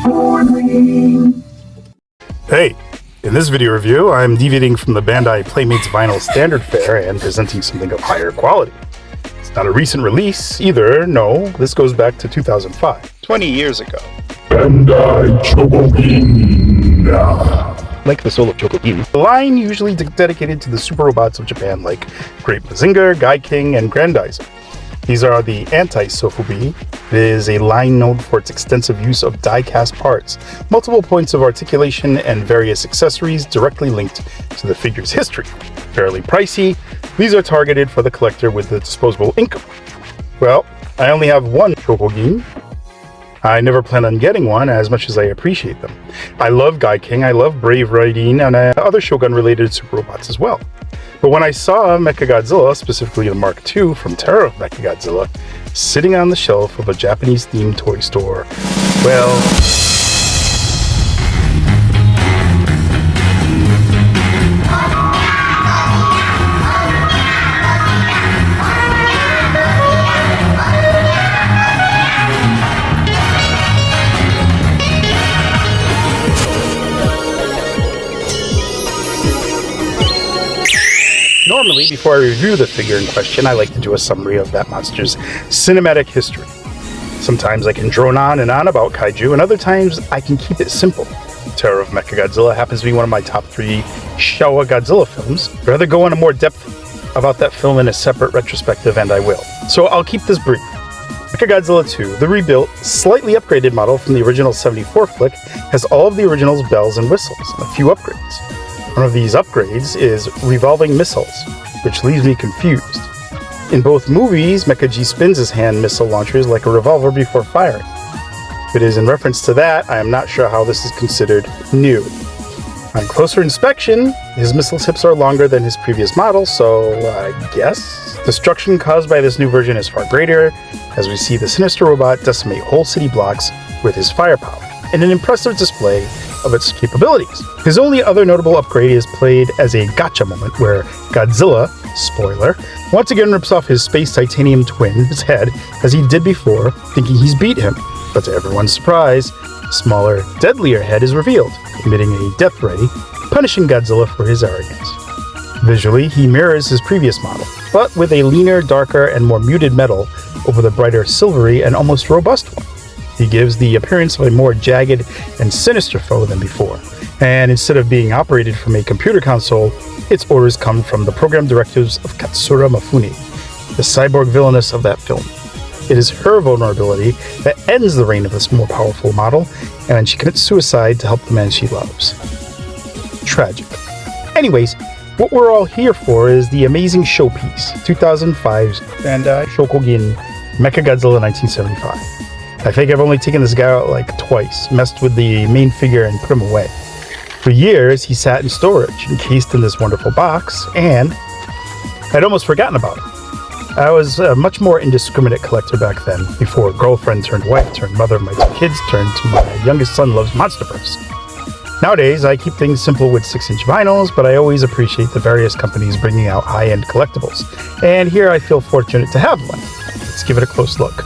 Warning. Hey, in this video review, I'm deviating from the Bandai Playmates Vinyl Standard Fare and presenting something of higher quality. It's not a recent release either, no, this goes back to 2005, 20 years ago. Bandai Chogokin. Like the soul of Chogokin, the line usually dedicated to the super robots of Japan like Great Mazinger, Gaiking, and Grandizer. These are the anti-Sofubi. It is a line known for its extensive use of die-cast parts, multiple points of articulation, and various accessories directly linked to the figure's history. Fairly pricey, these are targeted for the collector with the disposable income. Well, I only have one Chogokin. I never plan on getting one as much as I appreciate them. I love Gaiking, I love Brave Raiden, and other Shogun-related super robots as well. But when I saw Mechagodzilla, specifically the Mark II from Terror of Mechagodzilla, sitting on the shelf of a Japanese-themed toy store, well... Normally, before I review the figure in question, I like to do a summary of that monster's cinematic history. Sometimes I can drone on and on about kaiju, and other times I can keep it simple. Terror of Mechagodzilla happens to be one of my top 3 Showa Godzilla films. I'd rather go into more depth about that film in a separate retrospective, and I will. So I'll keep this brief. Mechagodzilla 2, the rebuilt, slightly upgraded model from the original 74 flick, has all of the original's bells and whistles, and a few upgrades. One of these upgrades is revolving missiles, which leaves me confused. In both movies, Mecha G spins his hand missile launchers like a revolver before firing. If it is in reference to that, I am not sure how this is considered new. On closer inspection, his missile tips are longer than his previous model, so I guess destruction caused by this new version is far greater, as we see the sinister robot decimate whole city blocks with his firepower, in an impressive display of its capabilities. His only other notable upgrade is played as a gotcha moment where Godzilla, spoiler, once again rips off his space titanium twin's head as he did before, thinking he's beat him. But to everyone's surprise, a smaller, deadlier head is revealed, emitting a death ray, punishing Godzilla for his arrogance. Visually, he mirrors his previous model, but with a leaner, darker, and more muted metal over the brighter silvery and almost robust one. He gives the appearance of a more jagged and sinister foe than before, and instead of being operated from a computer console, its orders come from the program directives of Katsura Mifune, the cyborg villainess of that film. It is her vulnerability that ends the reign of this more powerful model, and then she commits suicide to help the man she loves. Tragic. Anyways, what we're all here for is the amazing showpiece, 2005's Bandai Chogokin Mechagodzilla 1975. I think I've only taken this guy out like twice, messed with the main figure and put him away. For years, he sat in storage, encased in this wonderful box, and I'd almost forgotten about him. I was a much more indiscriminate collector back then, before girlfriend turned wife turned mother of my 2 kids turned to my youngest son loves Monsterverse. Nowadays, I keep things simple with 6-inch vinyls, but I always appreciate the various companies bringing out high-end collectibles, and here I feel fortunate to have one. Let's give it a close look.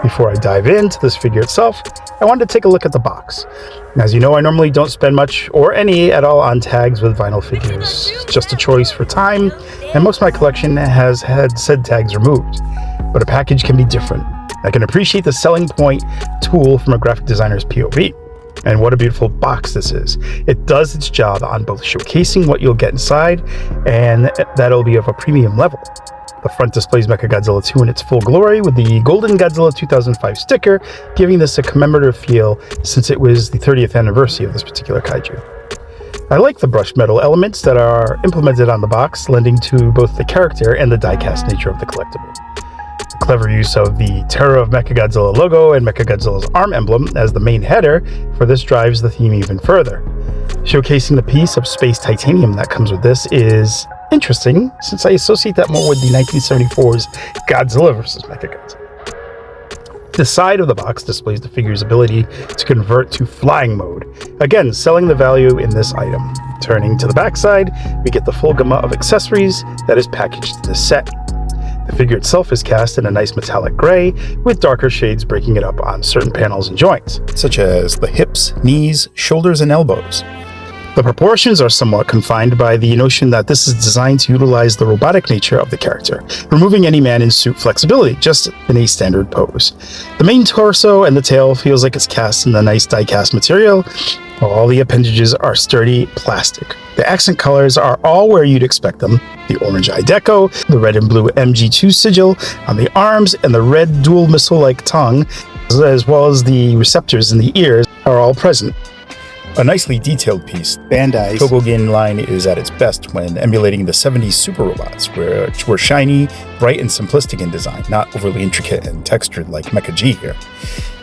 Before I dive into this figure itself, I wanted to take a look at the box. As you know, I normally don't spend much or any at all on tags with vinyl figures. It's just a choice for time, and most of my collection has had said tags removed. But a package can be different. I can appreciate the selling point tool from a graphic designer's POV. And what a beautiful box this is. It does its job on both showcasing what you'll get inside, and that'll be of a premium level. The front displays Mechagodzilla 2 in its full glory with the Golden Godzilla 2005 sticker, giving this a commemorative feel since it was the 30th anniversary of this particular kaiju. I like the brushed metal elements that are implemented on the box, lending to both the character and the die-cast nature of the collectible. The clever use of the Terror of Mechagodzilla logo and Mechagodzilla's arm emblem as the main header for this drives the theme even further. Showcasing the piece of space titanium that comes with this is interesting, since I associate that more with the 1974's Godzilla vs. Mechagodzilla. The side of the box displays the figure's ability to convert to flying mode, again selling the value in this item. Turning to the backside, we get the full gamut of accessories that is packaged in this set. The figure itself is cast in a nice metallic gray, with darker shades breaking it up on certain panels and joints, such as the hips, knees, shoulders, and elbows. The proportions are somewhat confined by the notion that this is designed to utilize the robotic nature of the character, removing any man-in-suit flexibility, just in a standard pose. The main torso and the tail feels like it's cast in the nice die-cast material, while all the appendages are sturdy plastic. The accent colors are all where you'd expect them. The orange eye deco, the red and blue MG2 sigil on the arms, and the red dual missile-like tongue, as well as the receptors in the ears, are all present. A nicely detailed piece, Bandai Chogokin line is at its best when emulating the 70s super robots, which were shiny, bright, and simplistic in design, not overly intricate and textured like Mecha G here.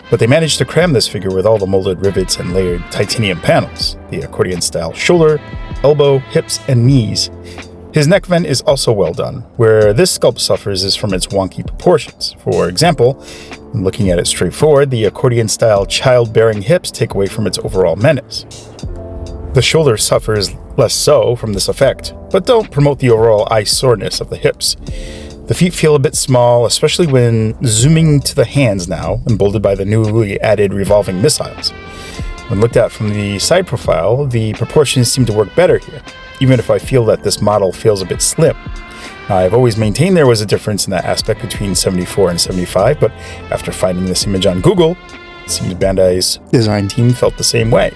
But they managed to cram this figure with all the molded rivets and layered titanium panels, the accordion-style shoulder, elbow, hips, and knees. His neck vent is also well done. Where this sculpt suffers is from its wonky proportions. For example, when looking at it straight forward, the accordion-style child-bearing hips take away from its overall menace. The shoulder suffers less so from this effect, but don't promote the overall eye-soreness of the hips. The feet feel a bit small, especially when zooming to the hands now, emboldened by the newly added revolving missiles. When looked at from the side profile, the proportions seem to work better here, even if I feel that this model feels a bit slim. I've always maintained there was a difference in that aspect between 74 and 75, but after finding this image on Google, it seems Bandai's design team felt the same way.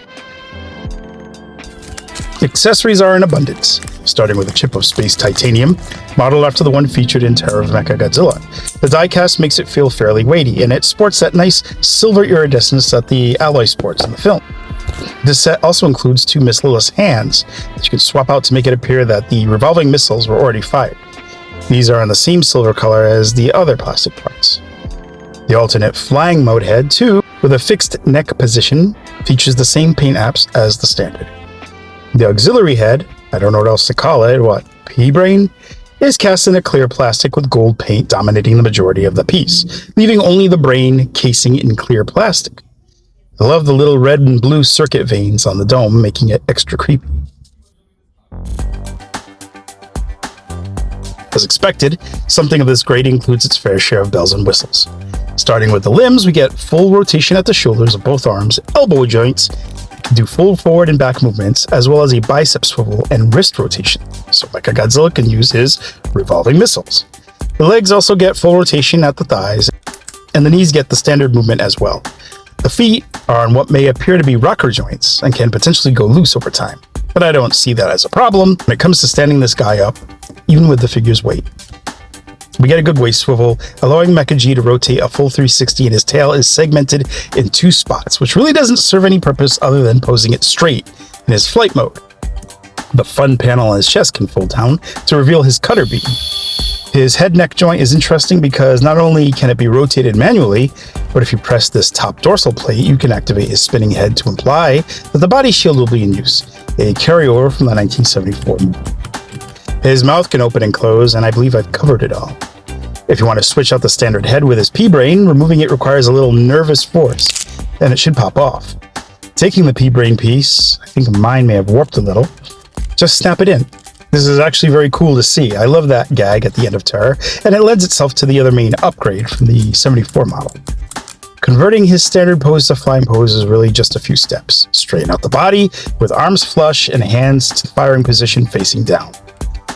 Accessories are in abundance, starting with a chip of space titanium, modeled after the one featured in Terror of Mechagodzilla. The die-cast makes it feel fairly weighty, and it sports that nice silver iridescence that the alloy sports in the film. This set also includes two missileless hands that you can swap out to make it appear that the revolving missiles were already fired. These are in the same silver color as the other plastic parts. The alternate flying mode head, too, with a fixed neck position, features the same paint apps as the standard. The auxiliary head, I don't know what else to call it, P-brain, is cast in a clear plastic with gold paint dominating the majority of the piece, leaving only the brain casing in clear plastic. I love the little red and blue circuit veins on the dome, making it extra creepy. As expected, something of this grade includes its fair share of bells and whistles. Starting with the limbs, we get full rotation at the shoulders of both arms, elbow joints, do full forward and back movements, as well as a bicep swivel and wrist rotation, so Mechagodzilla can use his revolving missiles. The legs also get full rotation at the thighs, and the knees get the standard movement as well. The feet are on what may appear to be rocker joints and can potentially go loose over time, but I don't see that as a problem when it comes to standing this guy up, even with the figure's weight. We get a good waist swivel, allowing Mecha G to rotate a full 360, and his tail is segmented in two spots, which really doesn't serve any purpose other than posing it straight in his flight mode. The fun panel on his chest can fold down to reveal his cutter beam. His head neck joint is interesting because not only can it be rotated manually, but if you press this top dorsal plate, you can activate his spinning head to imply that the body shield will be in use, a carryover from the 1974 movie. His mouth can open and close, and I believe I've covered it all. If you want to switch out the standard head with his P-brain, removing it requires a little nervous force, and it should pop off. Taking the P-brain piece, I think mine may have warped a little, just snap it in. This is actually very cool to see. I love that gag at the end of Terror, and it lends itself to the other main upgrade from the 74 model. Converting his standard pose to flying pose is really just a few steps. Straighten out the body with arms flush and hands to the firing position facing down.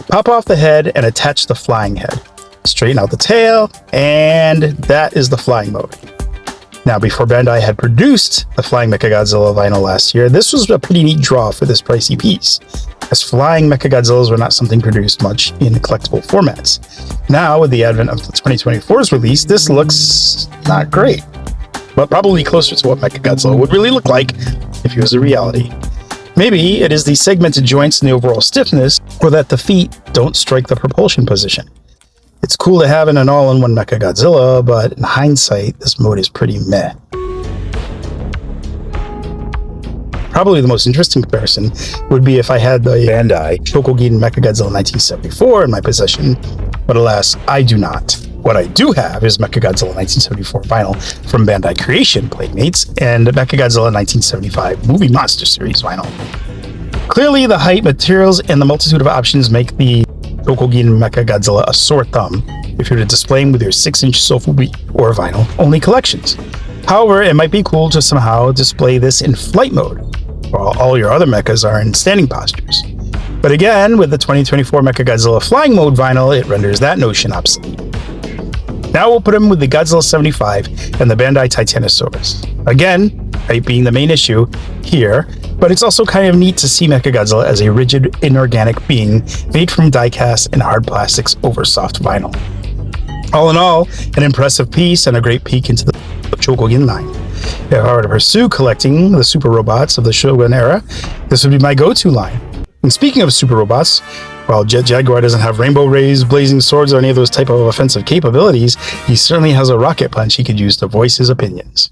Pop off the head and attach the flying head. Straighten out the tail, and that is the flying mode. Now, before Bandai had produced the Flying Mechagodzilla vinyl last year, this was a pretty neat draw for this pricey piece, as flying Mechagodzillas were not something produced much in collectible formats. Now, with the advent of the 2024's release, this looks not great, but probably closer to what Mechagodzilla would really look like if he was a reality. Maybe it is the segmented joints and the overall stiffness, or that the feet don't strike the propulsion position. It's cool to have in an all-in-one Mechagodzilla, but in hindsight, this mode is pretty meh. Probably the most interesting comparison would be if I had the Bandai Chogokin Mechagodzilla 1974 in my possession, but alas, I do not. What I do have is Mechagodzilla 1974 vinyl from Bandai Creation Playmates and Mechagodzilla 1975 Movie Monster Series vinyl. Clearly, the height, materials, and the multitude of options make the Chogokin Mechagodzilla a sore thumb, if you're to display them with your 6-inch sofa or vinyl-only collections. However, it might be cool to somehow display this in flight mode, while all your other mechas are in standing postures. But again, with the 2024 Mechagodzilla Flying Mode vinyl, it renders that notion obsolete. Now we'll put him with the Godzilla 75 and the Bandai Titanosaurus. Again, height being the main issue here, but it's also kind of neat to see Mechagodzilla as a rigid, inorganic being made from die-cast and hard plastics over soft vinyl. All in all, an impressive piece and a great peek into the Chogokin line. If I were to pursue collecting the super robots of the Showa era, this would be my go-to line. And speaking of super robots, while Jet Jaguar doesn't have rainbow rays, blazing swords, or any of those type of offensive capabilities, he certainly has a rocket punch he could use to voice his opinions.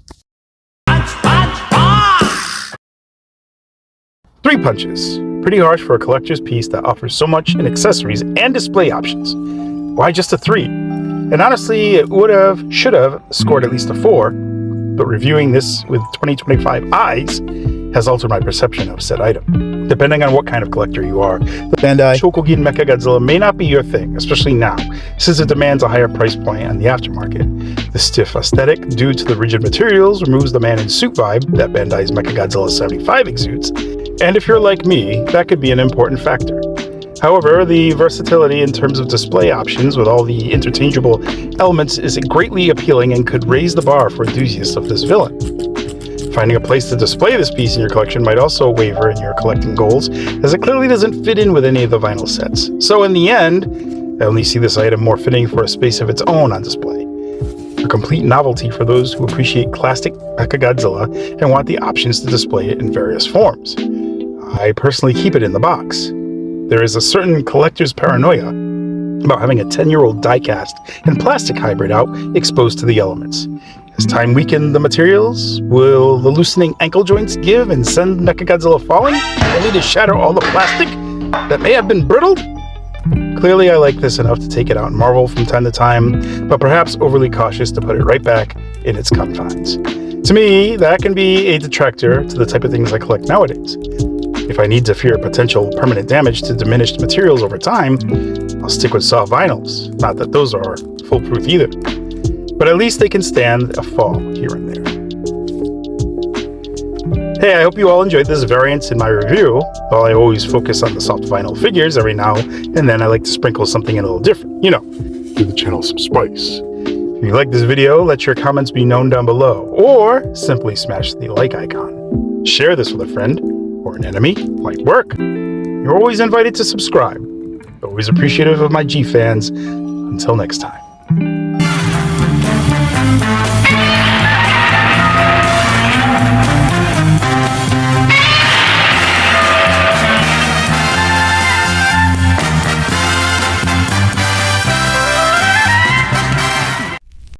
3 punches. Pretty harsh for a collector's piece that offers so much in accessories and display options. Why just a 3? And honestly, it should have scored at least a 4, but reviewing this with 2025 eyes has altered my perception of said item. Depending on what kind of collector you are, the Bandai Chogokin Mechagodzilla may not be your thing, especially now, since it demands a higher price point on the aftermarket. The stiff aesthetic, due to the rigid materials, removes the man-in-suit vibe that Bandai's Mechagodzilla 75 exudes, and if you're like me, that could be an important factor. However, the versatility in terms of display options with all the interchangeable elements is greatly appealing and could raise the bar for enthusiasts of this villain. Finding a place to display this piece in your collection might also waver in your collecting goals, as it clearly doesn't fit in with any of the vinyl sets. So in the end, I only see this item more fitting for a space of its own on display. A complete novelty for those who appreciate classic Mechagodzilla and want the options to display it in various forms. I personally keep it in the box. There is a certain collector's paranoia about having a 10-year-old die-cast and plastic hybrid out exposed to the elements. As time weakened the materials, will the loosening ankle joints give and send Mechagodzilla falling, only to shatter all the plastic that may have been brittled? Clearly, I like this enough to take it out and marvel from time to time, but perhaps overly cautious to put it right back in its confines. To me, that can be a detractor to the type of things I collect nowadays. If I need to fear potential permanent damage to diminished materials over time, I'll stick with soft vinyls. Not that those are foolproof either, but at least they can stand a fall here and there. Hey, I hope you all enjoyed this variant in my review. While I always focus on the soft vinyl figures, every now and then I like to sprinkle something a little different. You know, give the channel some spice. If you like this video, let your comments be known down below, or simply smash the like icon. Share this with a friend or an enemy, might work. You're always invited to subscribe. Always appreciative of my G fans. Until next time.